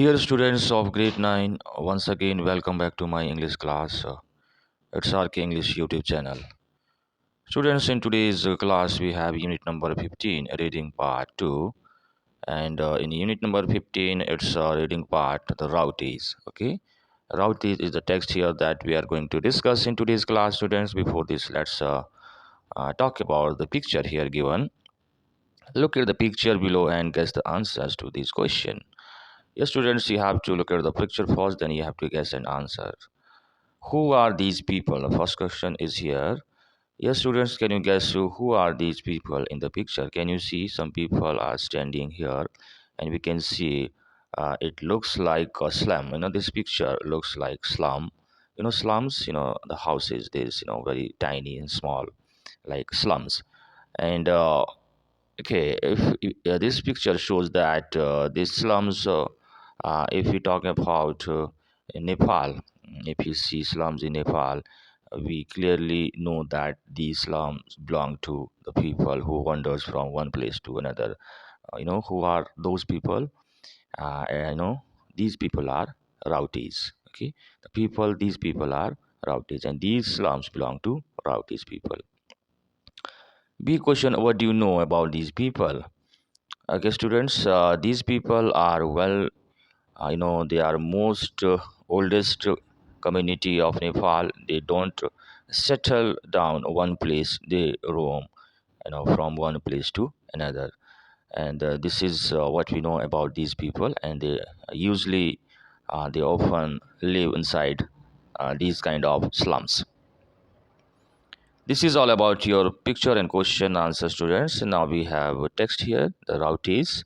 Dear students of grade 9, once again welcome back to my English class. It's RK English YouTube channel. Students, in today's class we have unit number 15, reading part 2. And in unit number 15, it's reading part, the routes. Okay, routes is the text here that we are going to discuss in today's class, students. Before this, let's talk about the picture here given. Look at the picture below and guess the answers to this question. Yes, students, you have to look at the picture first, then you have to guess an answer. Who are these people? The first question is here. Yes, students, can you guess who are these people in the picture? Can you see some people are standing here, and we can see it looks like a slum. This picture looks like slum. Slums. The houses. This very tiny and small, like slums. And okay, if this picture shows that these slums, if we talk about Nepal, if you see slums in Nepal, we clearly know that these slums belong to the people who wanders from one place to another. Who are those people? These people are Rautis. Okay, these people are Rautis, and these slums belong to Rautis people. Big question: what do you know about these people? Okay, students, these people are they are most oldest community of Nepal. They don't settle down one place. They roam, from one place to another. And this is what we know about these people. And they often live inside these kind of slums. This is all about your picture and question answer, students. Now we have a text here, the routes.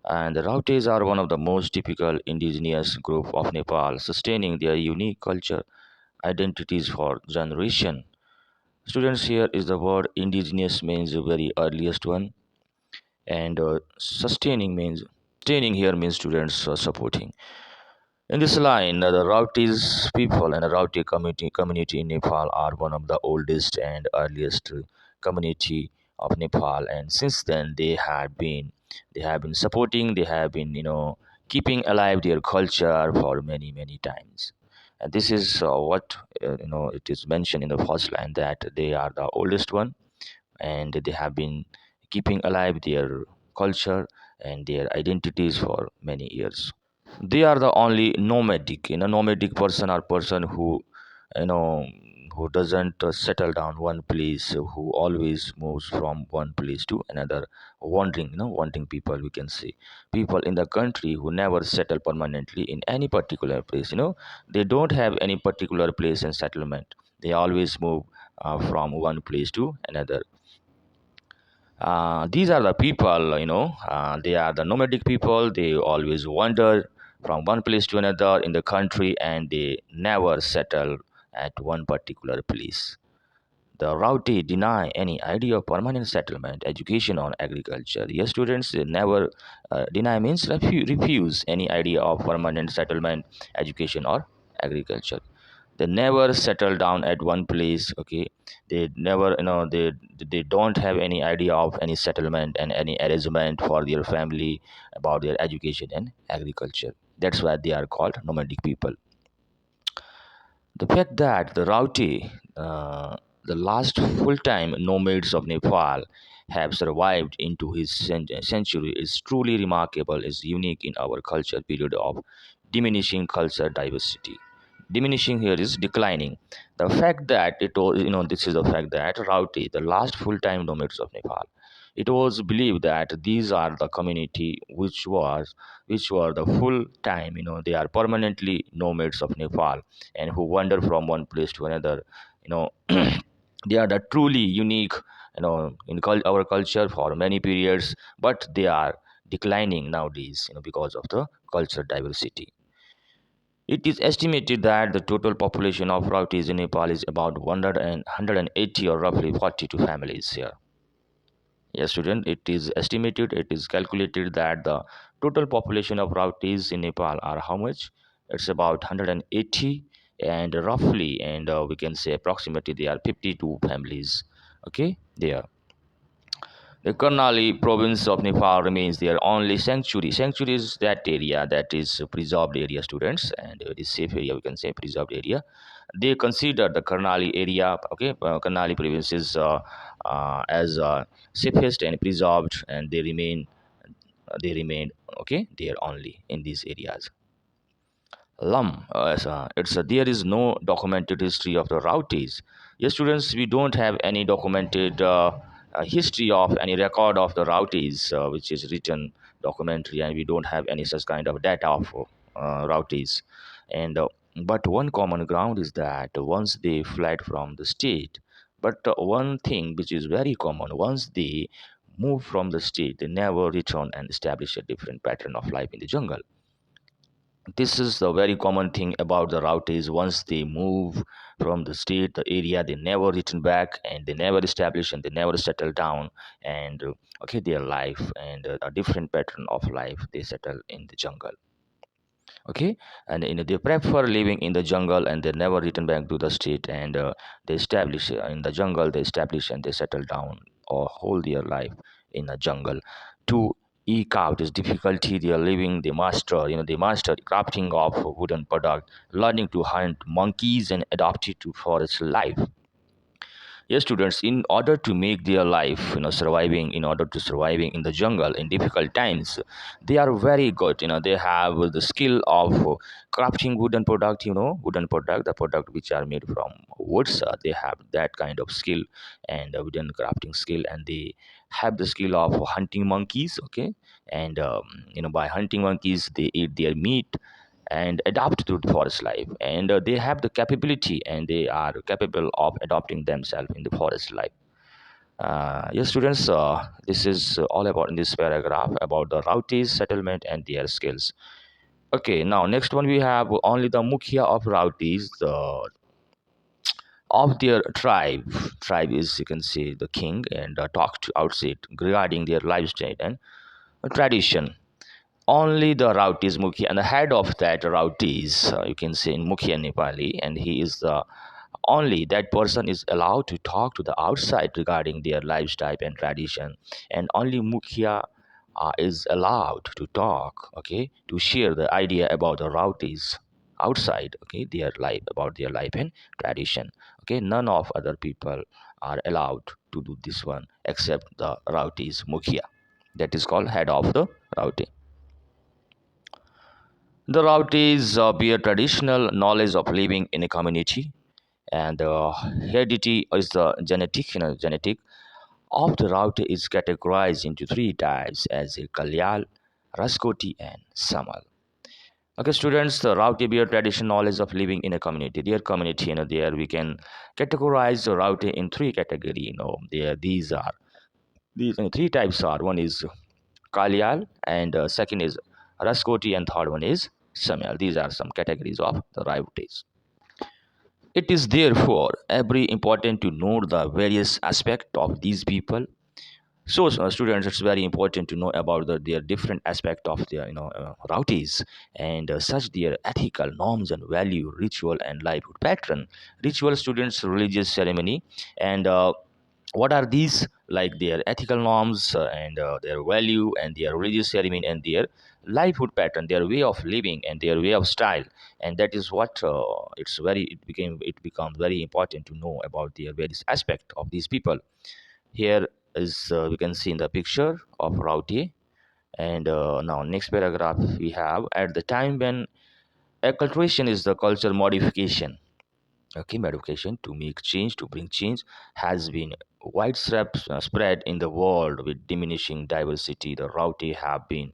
And the Rautes are one of the most typical indigenous group of Nepal, sustaining their unique culture identities for generation. Students, here is the word indigenous means the very earliest one, and sustaining here means students supporting. In this line, the Rautis people and the Rauti community in Nepal are one of the oldest and earliest community of Nepal, and since then they have been supporting, they have been keeping alive their culture for many times. And this is what it is mentioned in the first line that they are the oldest one, and they have been keeping alive their culture and their identities for many years. They are the only nomadic nomadic person or person you know who doesn't settle down one place, who always moves from one place to another, wandering people, we can say. People in the country who never settle permanently in any particular place. They don't have any particular place and settlement. They always move from one place to another. These are the people, they are the nomadic people. They always wander from one place to another in the country, and they never settle at one particular place. The Raute deny any idea of permanent settlement, education, or agriculture. Yes, students, they never deny means refuse any idea of permanent settlement, education, or agriculture. They never settle down at one place. Okay, they never, they don't have any idea of any settlement and any arrangement for their family about their education and agriculture. That's why they are called nomadic people. The fact that the Raute, the last full-time nomads of Nepal, have survived into his century is truly remarkable, is unique in our culture period of diminishing culture diversity. Diminishing here is declining. The fact that it was, this is the fact that Raute, the last full-time nomads of Nepal, it was believed that these are the community which were the full time, they are permanently nomads of Nepal, and who wander from one place to another. you know they are the truly unique, in our culture for many periods, but they are declining nowadays, because of the culture diversity. It is estimated that the total population of Rautis in Nepal is about 180, or roughly 42 families here. Yes, student, it is estimated, it is calculated that the total population of Rautis in Nepal are how much? It's about 180, and roughly, and we can say approximately, they are 52 families. Okay, there. The Karnali province of Nepal remains their only sanctuary. Sanctuary is that area that is a preserved area, students, and it is safe area. We can say preserved area. They consider the Karnali area, okay, Karnali province is as safest and preserved, and they remain okay there only in these areas. There is no documented history of the Rautes. Yes, students, we don't have any documented history of any record of the Rautes, which is written documentary, and we don't have any such kind of data of Rautes. And but one common ground is that once they fled from the state, but one thing which is very common, once they move from the state, they never return and establish a different pattern of life in the jungle. This is the very common thing about the routes. Once they move from the state, the area, they never return back, and they never establish and they never settle down, and okay, their life and a different pattern of life they settle in the jungle. Okay, and they prefer living in the jungle, and they never return back to the state, and they establish in the jungle, they establish and they settle down or hold their life in the jungle to eke out this difficulty. They are living, they master crafting of wooden product, learning to hunt monkeys and adapt it to forest life. Yes, students, in order to make their life, surviving, in order to surviving in the jungle in difficult times, they are very good. They have the skill of crafting wooden product. Wooden product, the product which are made from woods. They have that kind of skill and wooden crafting skill, and they have the skill of hunting monkeys. Okay, and by hunting monkeys, they eat their meat and adapt to the forest life, and they have the capability and they are capable of adopting themselves in the forest life. Yes, students, this is all about in this paragraph about the Rautis settlement and their skills. Okay, now next one we have only the mukhya of Rautis, the of their tribe. Tribe is, you can say, the king, and talk to outside regarding their lifestyle and tradition. Only the route is Mukhi, and the head of that route is, you can say, in Mukhi and Nepali, and he is the only that person is allowed to talk to the outside regarding their lifestyle and tradition, and only Mukhya is allowed to talk, okay, to share the idea about the routies outside, okay, their life, about their life and tradition. Okay, none of other people are allowed to do this one except the routies Mukhya, that is called head of the route. The route is bear traditional knowledge of living in a community, and heredity is the genetic of the route is categorized into three types as a Kalyal, Raskoti, and Samal. Okay, students, the route bear traditional knowledge of living in a community. Their community, there we can categorize the route in three category. These three types are: one is Kalyal, and second is Raskoti, and third one is Samuel. These are some categories of the routes. It is therefore very important to know the various aspects of these people. So, students, it's very important to know about their different aspect of their routes, and such their ethical norms and value, ritual and livelihood pattern. Ritual, students, religious ceremony, and what are these, like their ethical norms and their value and their religious ceremony and their livelihood pattern, their way of living and their way of style. And that is what it becomes very important to know about the various aspect of these people. Here is we can see in the picture of Raute, and now next paragraph we have at the time when acculturation is the culture modification. Okay, modification to make change, to bring change, has been widespread spread in the world with diminishing diversity. The Raute have been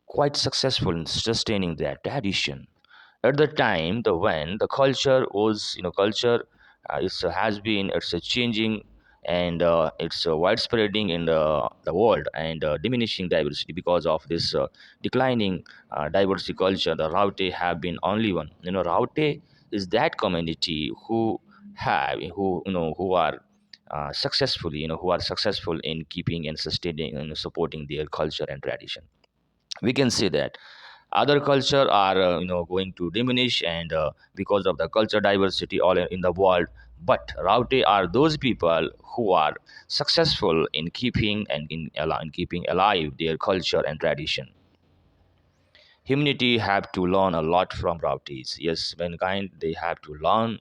quite successful in sustaining their tradition. At the time, the when the culture was, culture has been, it's a changing, and it's widespreading in the world, and diminishing diversity because of this declining diversity culture. The Raute have been only one. Raute is that community who are who are successful in keeping and sustaining and supporting their culture and tradition. We can say that other culture are going to diminish, and because of the culture diversity all in the world, But Raute are those people who are successful in keeping in keeping alive their culture and tradition. Humanity have to learn a lot from Rautis. Yes, mankind they have to learn.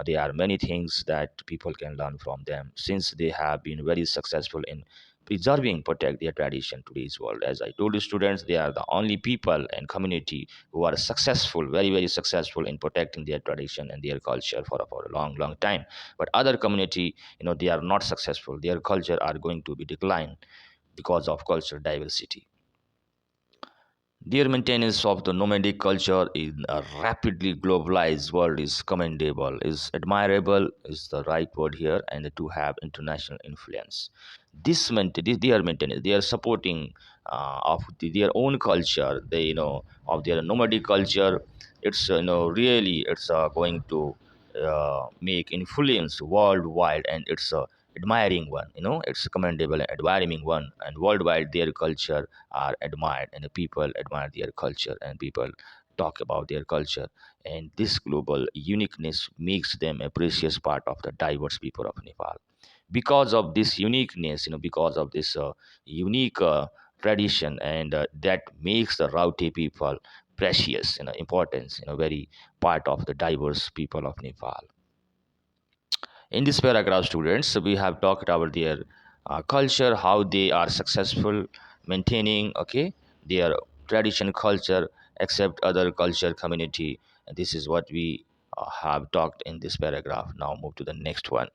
There are many things that people can learn from them since they have been very successful in preserving, protect their tradition to today's world. As I told the students, they are the only people and community who are successful, very very successful in protecting their tradition and their culture for a long long time. But other community, they are not successful. Their culture are going to be declined because of cultural diversity. Their maintenance of the nomadic culture in a rapidly globalized world is commendable, is admirable, is the right word here, and to have international influence. Their maintenance, they are supporting of their own culture. They, of their nomadic culture. It's really it's going to make influence worldwide, and it's a admiring one. It's a commendable and admiring one, and worldwide their culture are admired and the people admire their culture and people talk about their culture, and this global uniqueness makes them a precious part of the diverse people of Nepal. Because of this uniqueness, because of this unique tradition, and that makes the Raute people precious, importance, very part of the diverse people of Nepal. In this paragraph, students, we have talked about their culture, how they are successful maintaining, okay, their tradition culture, except other culture community. And this is what we have talked in this paragraph. Now move to the next one.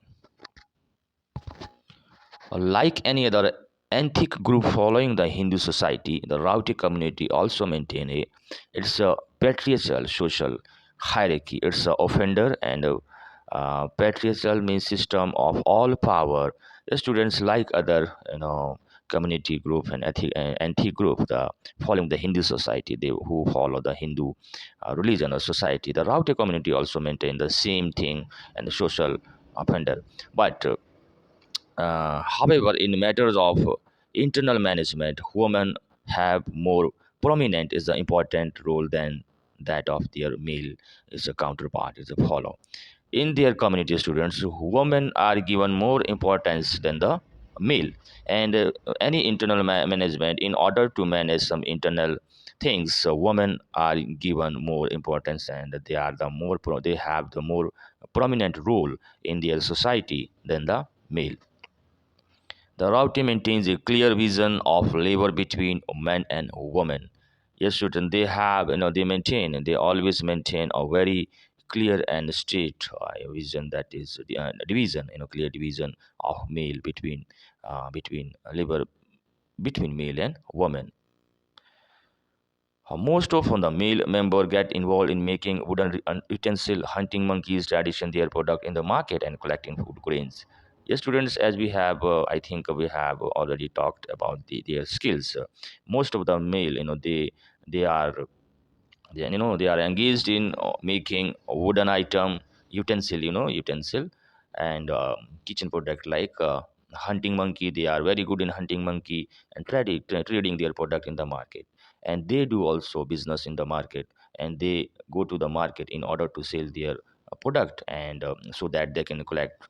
Like any other ethnic group following the Hindu society, the Rauti community also maintain it's a patriarchal social hierarchy. It's a offender and a patriarchal means system of all power. The students like other community group and anti group, the following the Hindu society, they who follow the Hindu religion or society. The Rauti community also maintain the same thing and the social offender, but however, in matters of internal management, women have more prominent is the important role than that of their male is a counterpart is a follow. In their community students, women are given more importance than the male, and any internal management in order to manage some internal things, so women are given more importance and they are the they have the more prominent role in their society than the male. The Rauti maintains a clear vision of labor between men and women. Yes, student, they have, they always maintain a very clear and straight vision, that is the division, clear division of male between labor between male and woman. Most often, the male member get involved in making wooden utensil, hunting monkeys, tradition their product in the market, and collecting food grains. Yes, students, as we have, I think we have already talked about their skills. Most of the male, they are they are engaged in making a wooden item, utensil, and kitchen product like hunting monkey. They are very good in hunting monkey and trading their product in the market, and they do also business in the market, and they go to the market in order to sell their product, and so that they can collect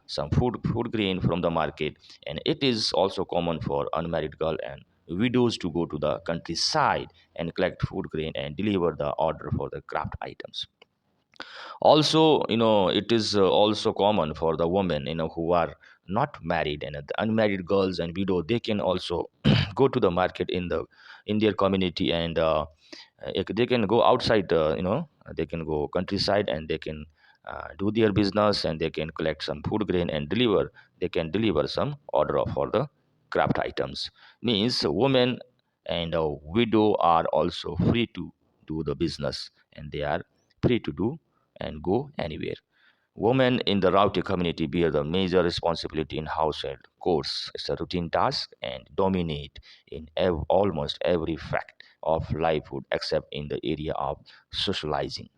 some food grain from the market. And it is also common for unmarried girl and widows to go to the countryside and collect food grain and deliver the order for the craft items. Also, it is also common for the women who are not married, and the unmarried girls and widow, they can also go to the market in their community, and they can go outside, they can go countryside, and they can do their business, and they can collect some food grain and deliver. They can deliver some order for the craft items. Means women and a widow are also free to do the business, and they are free to do and go anywhere. Women in the Rauti community bear the major responsibility in household chores. It's a routine task and dominate in almost every fact of livelihood except in the area of socializing.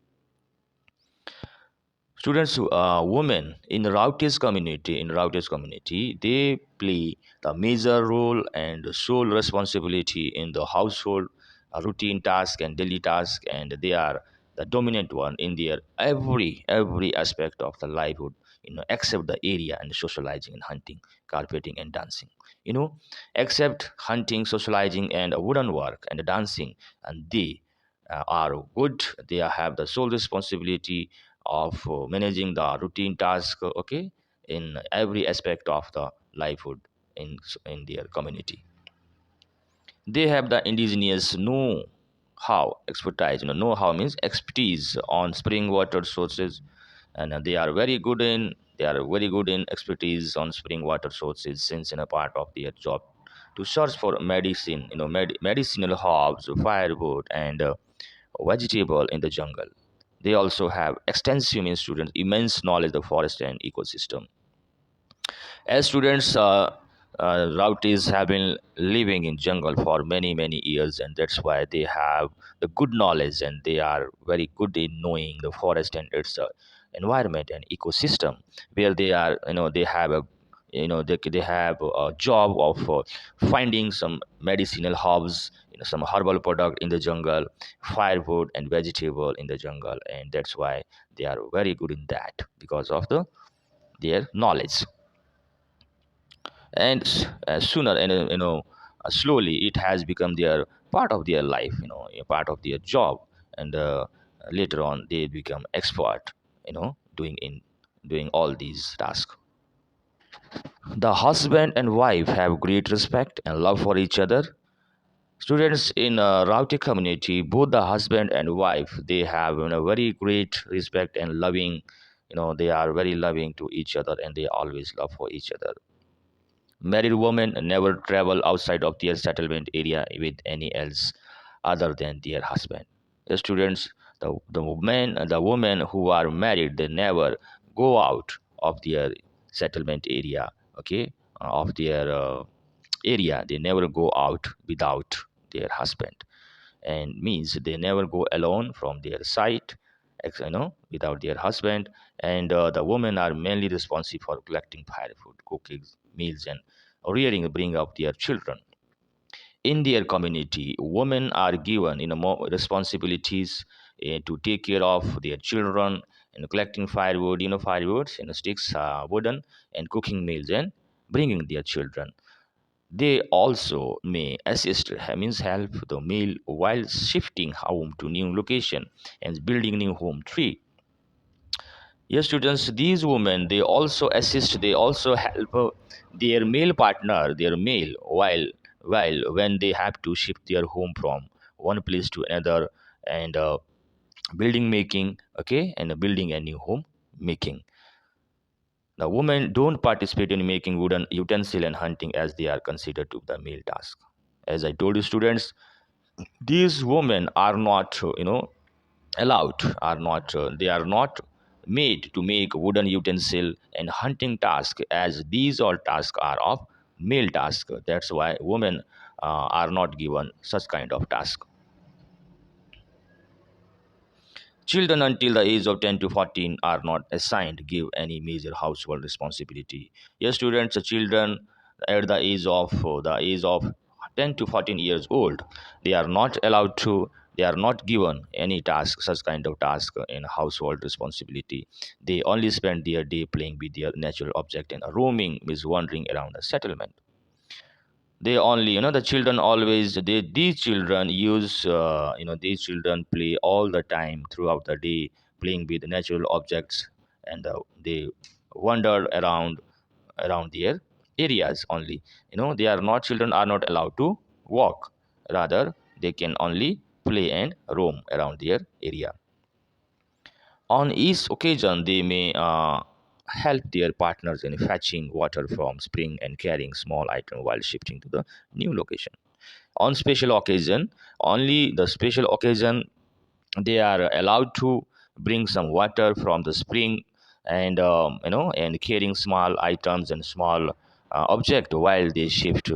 Students, women in Raute's community, they play the major role and sole responsibility in the household routine task and daily task, and they are the dominant one in their every aspect of the livelihood. except the area and socializing and hunting, carpeting and dancing. You know, except hunting, socializing, and wooden work and dancing, and they are good. They have the sole responsibility of managing the routine task, okay, in every aspect of the livelihood in their community. They have the indigenous know-how expertise. Know-how means expertise on spring water sources, and they are very good in expertise on spring water sources, since in a part of their job to search for medicine, medicinal herbs, firewood, and vegetable in the jungle. They also have extensive means students immense knowledge of forest and ecosystem. As students, Rautis have been living in jungle for many years, and that's why they have the good knowledge, and they are very good in knowing the forest and its environment and ecosystem. Where they are, they have a they have a job of finding some medicinal herbs, some herbal product in the jungle, firewood and vegetable in the jungle, and that's why they are very good in that because of their knowledge. And sooner and slowly it has become their part of their life, a part of their job, and later on they become expert, doing all these tasks. The husband and wife have great respect and love for each other. Students in Raute community, both the husband and wife, they have very great respect and loving. They are very loving to each other, and they always love for each other. Married women never travel outside of their settlement area with any else other than their husband. The students, the women who are married, they never go out of their settlement area, okay, of their area. They never go out without their husband, and means they never go alone from their site, without their husband. And the women are mainly responsible for collecting firewood, cooking meals, and rearing bring up their children. In their community, women are given more responsibilities to take care of their children and collecting firewood, firewoods and sticks, wooden, and cooking meals and bringing their children. They also may assist, means help the male while shifting home to new location and building new home tree. Yes, students, these women, they also assist, they also help their male partner, their male, while when they have to shift their home from one place to another, and building making, okay, and building a new home making. The women don't participate in making wooden utensil and hunting, as they are considered to be the male task. As I told you, students, these women are not, allowed, are not, they are not made to make wooden utensil and hunting task, as these all tasks are of male task. That's why women are not given such kind of task. Children until the age of 10 to 14 are not assigned to give any major household responsibility. Yes, students, children at the age of 10 to 14 years old, they are not allowed to, they are not given any task, such kind of task in household responsibility. They only spend their day playing with their natural object and roaming, means wandering around the settlement. They only, the children always, these children use, these children play all the time throughout the day, playing with natural objects, and they wander around their areas only. They are not, children are not allowed to walk, rather they can only play and roam around their area. On each occasion, they may help their partners in fetching water from spring and carrying small item while shifting to the new location. On special occasion, only the special occasion, they are allowed to bring some water from the spring, and and carrying small items and small object while they shift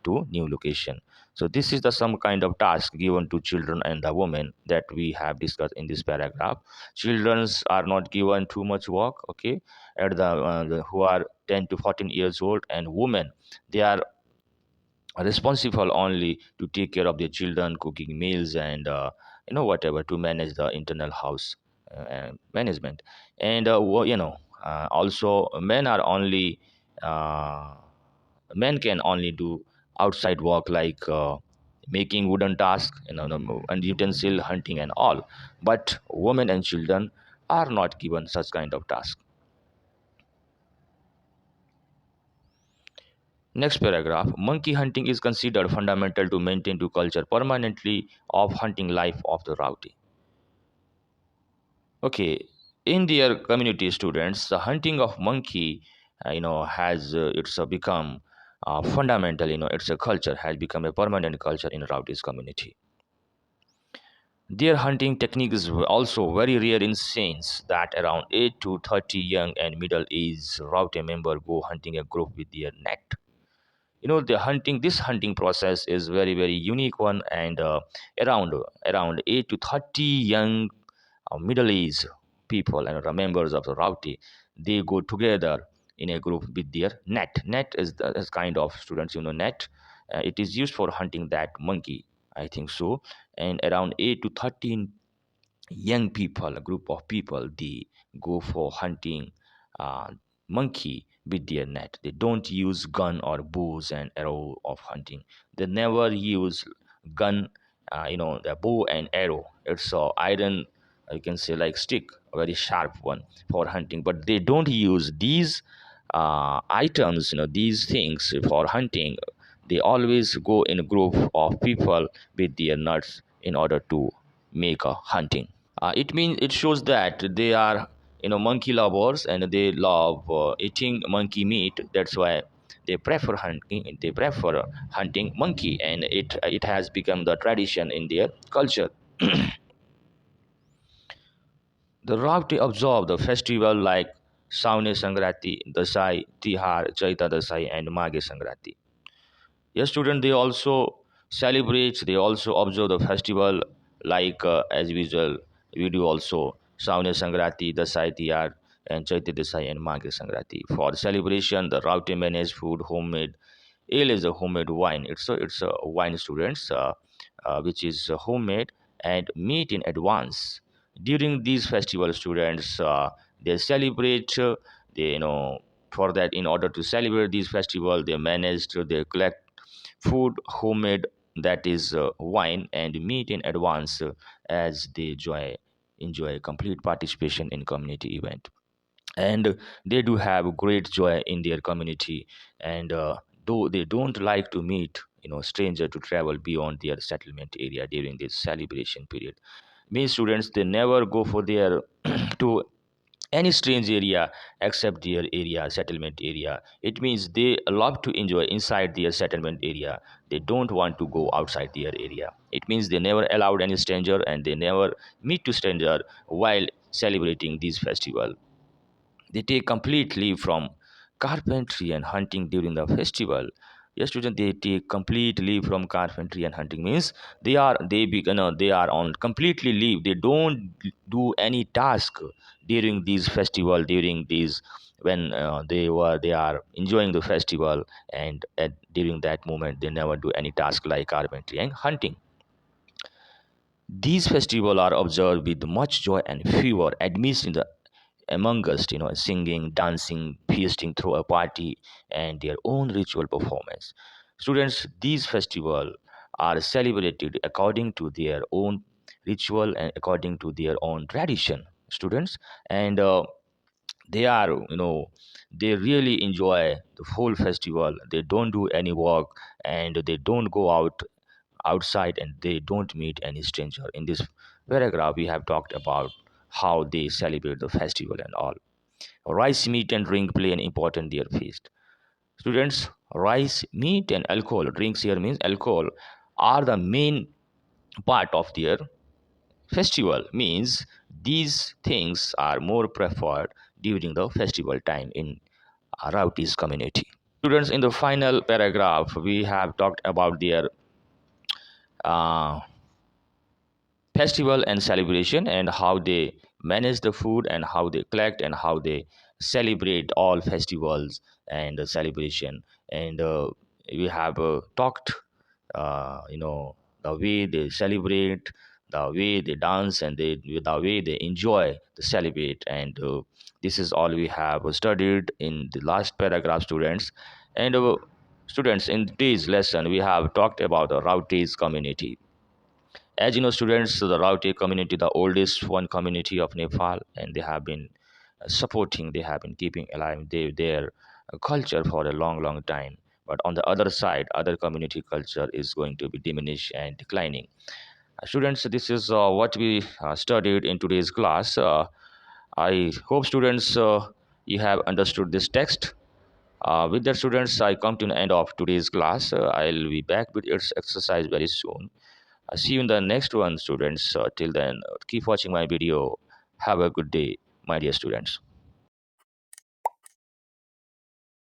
to new location. So this is the some kind of task given to children and the women that we have discussed in this paragraph. Childrens are not given too much work, okay, at who are 10 to 14 years old, and women, they are responsible only to take care of their children, cooking meals, and whatever, to manage the internal house management. And Also, uh, men can only do outside work like making wooden tasks, and utensil hunting and all. But women and children are not given such kind of task. Next paragraph, monkey hunting is considered fundamental to maintain to culture permanently of hunting life of the Raute. Okay, in their community students, the hunting of monkey, has it's become fundamental. It's a culture has become a permanent culture in Raute's community. Their hunting technique is also very rare in sense that around 8 to 30 young and middle-aged Raute member go hunting a group with their net. This hunting process is very unique one, and around 8 to 30 young middle-aged people and members of the Rauti, they go together in a group with their net is this kind of students, net. It is used for hunting that monkey, I think so. And around 8 to 13 young people, a group of people, they go for hunting uh, monkey with their net. They don't use gun or bows and arrow of hunting. They never use gun, the bow and arrow. It's a iron, you can say like stick, a very sharp one for hunting. But they don't use these items, these things for hunting. They always go in a group of people with their nuts in order to make a hunting. It shows that they are monkey lovers and they love eating monkey meat. That's why they prefer hunting monkey, and it has become the tradition in their culture. The Raute observe the festival like Saune Sangrati, Dasai, Tihar, Chaita Dasai, and Mage Sangrati. Yes, student, they also celebrate, they also observe the festival like as usual. We do also Saune Sangrati, Dasai Tiyar, and Chaitya Desai and Maghe Sangrati. For celebration, the Raute manage food, homemade. Ale is a homemade wine. It's a wine, students, which is homemade and meet in advance. During these festival, students, they celebrate. They for that, in order to celebrate this festival, they managed they collect food homemade, that is wine and meat in advance, as they enjoy complete participation in community event. And they do have great joy in their community. And though they don't like to meet stranger to travel beyond their settlement area during this celebration period. Many students, they never go for their to any strange area except their area settlement area. It means they love to enjoy inside their settlement area. They don't want to go outside their area. It means they never allowed any stranger and they never meet to stranger while celebrating this festival. They take complete leave from carpentry and hunting during the festival. Yes, students, they take complete leave from carpentry and hunting means they are on completely leave. They don't do any task during these festival, during these when they are enjoying the festival, and during that moment they never do any task like carpentry and hunting. These festivals are observed with much joy and fervor amidst in the among us, singing, dancing, feasting through a party, and their own ritual performance. Students, these festivals are celebrated according to their own ritual and according to their own tradition. Students, and they are, they really enjoy the whole festival. They don't do any work and they don't go outside and they don't meet any stranger. In this paragraph, we have talked about how they celebrate the festival and all. Rice, meat, and drink play an important their feast. Students, rice, meat, and alcohol, drinks here means alcohol, are the main part of their festival. Means these things are more preferred during the festival time in Rautis community. Students, in the final paragraph, we have talked about their uh, festival and celebration and how they manage the food and how they collect and how they celebrate all festivals and celebration. And we have talked the way they celebrate, the way they dance and the way they enjoy the celebrate. And this is all we have studied in the last paragraph, students. And students, in today's lesson, we have talked about the Raute's community. As you know, students, the Raute community, the oldest one community of Nepal, and they have been supporting, they have been keeping alive their culture for a long, long time. But on the other side, other community culture is going to be diminished and declining. Students, this is what we studied in today's class. I hope, students, you have understood this text. With that, students, I come to an end of today's class. I'll be back with its exercise very soon. I see you in the next one, students. Till then, keep watching my video. Have a good day, my dear students.